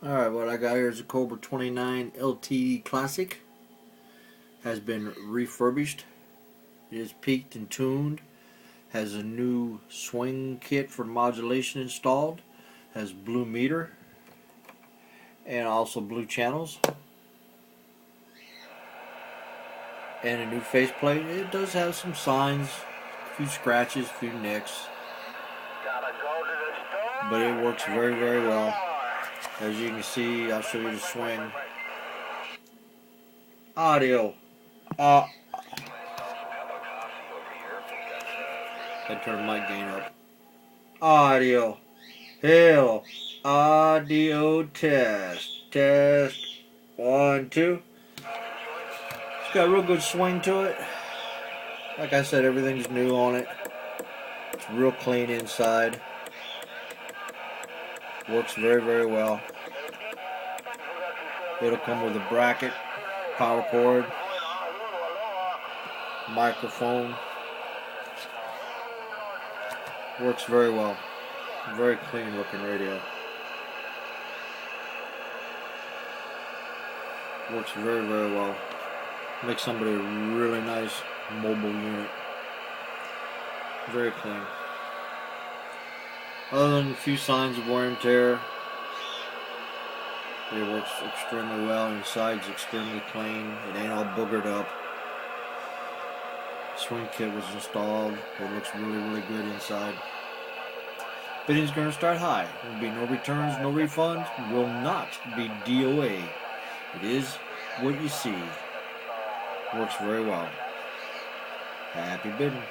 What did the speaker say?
Alright, what I got here is a Cobra 29 LTD Classic. Has been refurbished. It is peaked and tuned. Has a new swing kit for modulation installed. Has blue meter. And also blue channels. And a new faceplate. It does have some signs. A few scratches, a few nicks. But it works very, very well. As you can see, I'll show you the swing. Audio. I turn mic gain up. Audio. Hell. Audio test. Test. 1, 2. It's got a real good swing to it. Like I said, everything's new on it. It's real clean inside. Works very, very well. It'll come with a bracket, power cord, microphone. Works very well. Very clean looking radio. Works very, very well. Makes somebody a really nice mobile unit. Very clean. Other than a few signs of wear and tear, it works extremely well. Inside's extremely clean. It ain't all boogered up. Swing kit was installed. It looks really, really good inside. Bidding's going to start high. There will be no returns, no refunds. Will not be DOA. It is what you see. Works very well. Happy bidding.